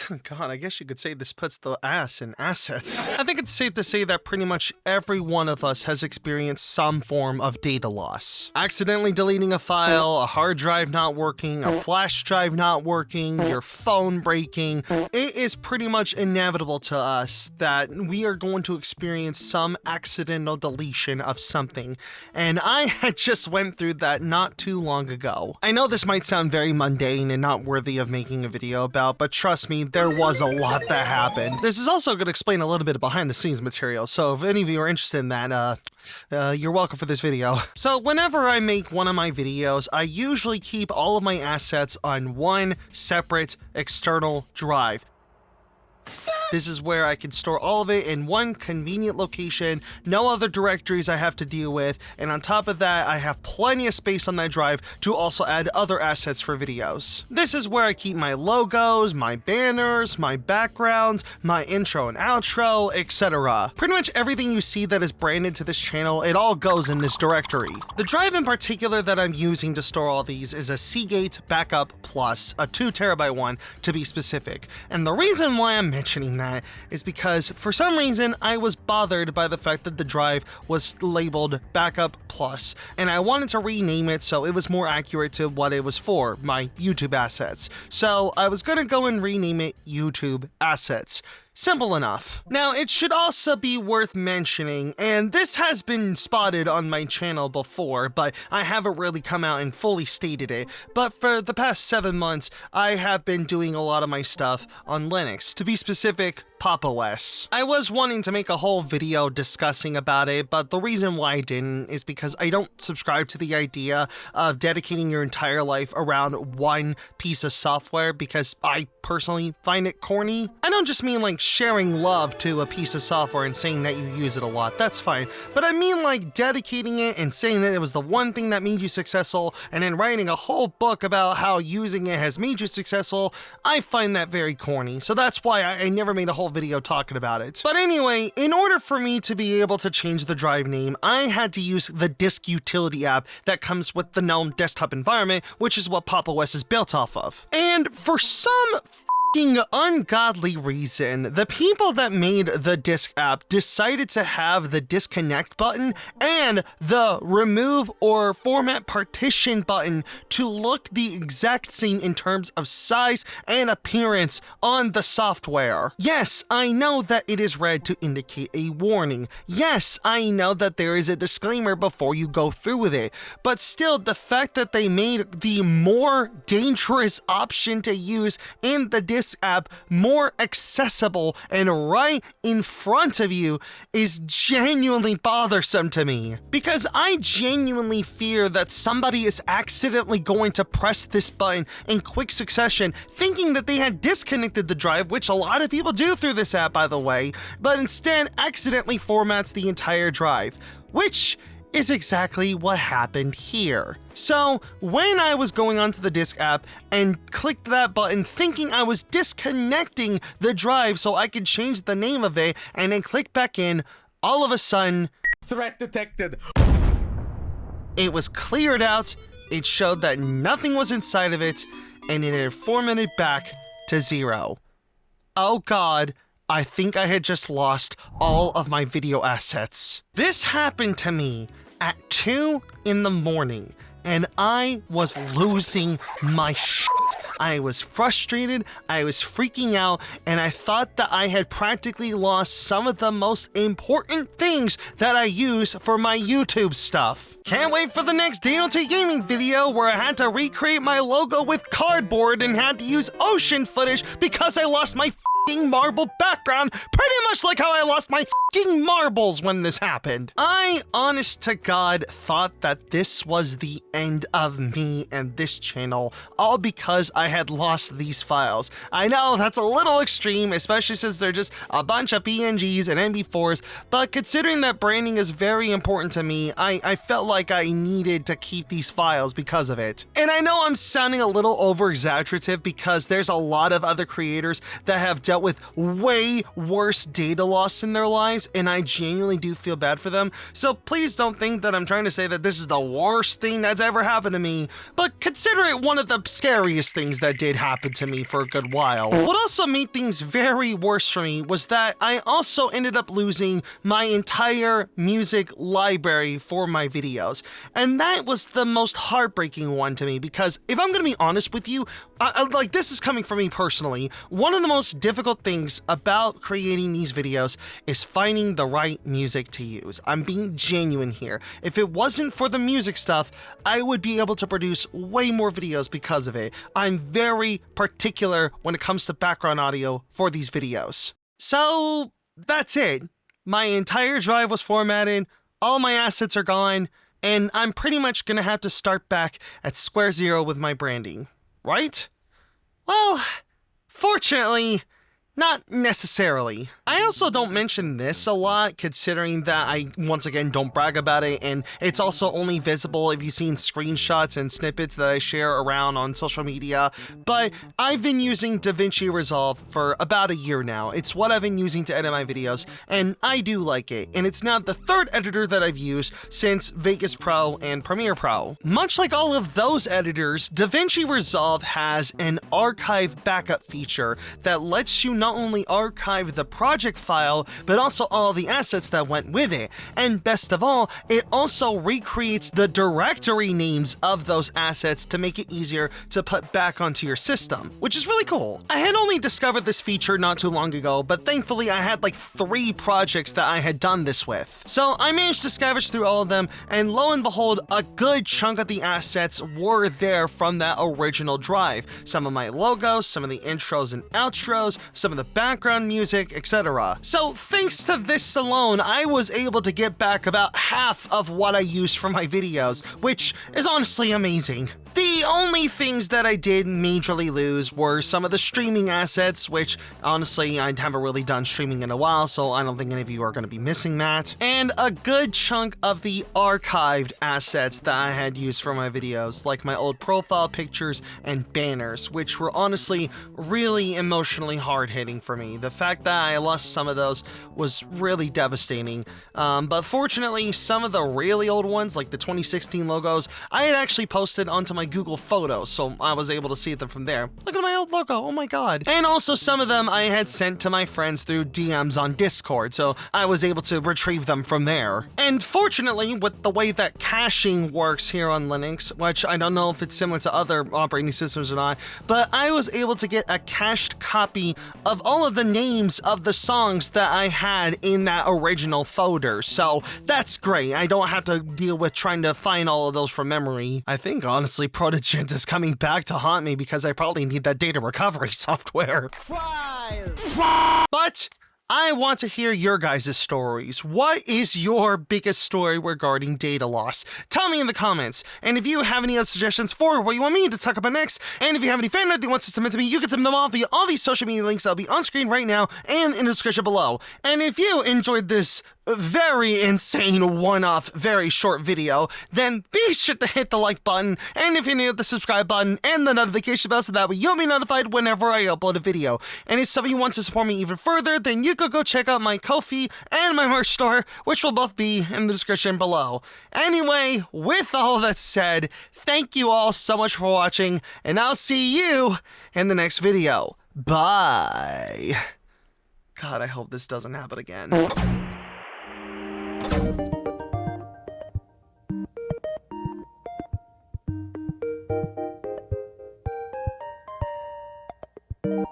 God, I guess you could say this puts the ass in assets. I think it's safe to say that pretty much every one of us has experienced some form of data loss. Accidentally deleting a file, a hard drive not working, a flash drive not working, your phone breaking. It is pretty much inevitable to us that we are going to experience some accidental deletion of something. And I had just went through that not too long ago. I know this might sound very mundane and not worthy of making a video about, but trust me, there was a lot that happened. This is also going to explain a little bit of behind the scenes material, so if any of you are interested in that, you're welcome for this video. So whenever I make one of my videos, I usually keep all of my assets on one separate external drive. This is where I can store all of it in one convenient location, no other directories I have to deal with, and on top of that, I have plenty of space on that drive to also add other assets for videos. This is where I keep my logos, my banners, my backgrounds, my intro and outro, etc. Pretty much everything you see that is branded to this channel, it all goes in this directory. The drive in particular that I'm using to store all these is a Seagate Backup Plus, a 2TB one to be specific. And the reason why I'm mentioning that is because for some reason I was bothered by the fact that the drive was labeled Backup Plus, and I wanted to rename it so it was more accurate to what it was for, my YouTube assets. So I was gonna go and rename it YouTube Assets. Simple enough. Now, it should also be worth mentioning, and this has been spotted on my channel before, but I haven't really come out and fully stated it, but for the past 7 months, I have been doing a lot of my stuff on Linux, to be specific, Pop! OS. I was wanting to make a whole video discussing about it, but the reason why I didn't is because I don't subscribe to the idea of dedicating your entire life around one piece of software because I personally find it corny. I don't just mean like sharing love to a piece of software and saying that you use it a lot, that's fine, but I mean like dedicating it and saying that it was the one thing that made you successful and then writing a whole book about how using it has made you successful. I find that very corny, so that's why I never made a whole video talking about it. But anyway, in order for me to be able to change the drive name, I had to use the disk utility app that comes with the GNOME desktop environment, which is what Pop! OS is built off of. And for some ungodly reason, the people that made the disk app decided to have the disconnect button and the remove or format partition button to look the exact same in terms of size and appearance on the software. Yes, I know that it is red to indicate a warning. Yes, I know that there is a disclaimer before you go through with it, but still, the fact that they made the more dangerous option to use in the disk app more accessible and right in front of you is genuinely bothersome to me, because I genuinely fear that somebody is accidentally going to press this button in quick succession thinking that they had disconnected the drive, which a lot of people do through this app by the way, but instead accidentally formats the entire drive, which is exactly what happened here. So when I was going onto the disk app and clicked that button thinking I was disconnecting the drive so I could change the name of it and then click back in, all of a sudden, threat detected. It was cleared out, it showed that nothing was inside of it, and it had formatted back to 0. Oh God, I think I had just lost all of my video assets. This happened to me at 2 in the morning, and I was losing my shit. I was frustrated, I was freaking out, and I thought that I had practically lost some of the most important things that I use for my YouTube stuff. Can't wait for the next DLT Gaming video where I had to recreate my logo with cardboard and had to use ocean footage because I lost my marble background, pretty much like how I lost my marbles when this happened. I, honest to God, thought that this was the end of me and this channel, all because I had lost these files. I know that's a little extreme, especially since they're just a bunch of PNGs and MP4s, but considering that branding is very important to me, I felt like I needed to keep these files because of it. And I know I'm sounding a little over-exaggerative because there's a lot of other creators that have dealt with way worse data loss in their lives, and I genuinely do feel bad for them. So please don't think that I'm trying to say that this is the worst thing that's ever happened to me, but consider it one of the scariest things that did happen to me for a good while. What also made things very worse for me was that I also ended up losing my entire music library for my videos. And that was the most heartbreaking one to me, because if I'm gonna be honest with you, like, this is coming from me personally, one of the most difficult things about creating these videos is finding the right music to use. I'm being genuine here. If it wasn't for the music stuff, I would be able to produce way more videos because of it. I'm very particular when it comes to background audio for these videos. So that's it. My entire drive was formatted, all my assets are gone, and I'm pretty much gonna have to start back at square zero with my branding. Right? Well, fortunately, not necessarily. I also don't mention this a lot, considering that I, once again, don't brag about it, and it's also only visible if you've seen screenshots and snippets that I share around on social media, but I've been using DaVinci Resolve for about a year now. It's what I've been using to edit my videos, and I do like it, and it's now the third editor that I've used since Vegas Pro and Premiere Pro. Much like all of those editors, DaVinci Resolve has an archive backup feature that lets you not only archive the project file, but also all the assets that went with it. And best of all, it also recreates the directory names of those assets to make it easier to put back onto your system, which is really cool. I had only discovered this feature not too long ago, but thankfully I had like 3 projects that I had done this with. So I managed to scavenge through all of them, and lo and behold, a good chunk of the assets were there from that original drive. Some of my logos, some of the intros and outros, some of the background music, etc. So thanks to this alone, I was able to get back about half of what I used for my videos, which is honestly amazing. The only things that I did majorly lose were some of the streaming assets, which honestly I haven't really done streaming in a while, so I don't think any of you are going to be missing that, and a good chunk of the archived assets that I had used for my videos, like my old profile pictures and banners, which were honestly really emotionally hard-hitting for me. The fact that I lost some of those was really devastating, but fortunately some of the really old ones, like the 2016 logos, I had actually posted onto my Google Photos, so I was able to see them from there. Look at my old logo, oh my god. And also some of them I had sent to my friends through DMs on Discord, so I was able to retrieve them from there. And fortunately, with the way that caching works here on Linux, which I don't know if it's similar to other operating systems or not, but I was able to get a cached copy of all of the names of the songs that I had in that original folder, so that's great. I don't have to deal with trying to find all of those from memory. I think honestly Protogent is coming back to haunt me because I probably need that data recovery software. But I want to hear your guys' stories. What is your biggest story regarding data loss? Tell me in the comments. And if you have any other suggestions for what you want me to talk about next, and if you have any fan art that wants to submit to me, you can submit them all via all these social media links that'll be on screen right now and in the description below. And if you enjoyed this very insane one-off, very short video, then be sure to hit the like button, and if you need the subscribe button and the notification bell so that way you'll be notified whenever I upload a video. And if some of you want to support me even further, then you could go check out my Ko-fi and my merch store, which will both be in the description below. Anyway, with all that said, thank you all so much for watching, and I'll see you in the next video. Bye. God, I hope this doesn't happen again. You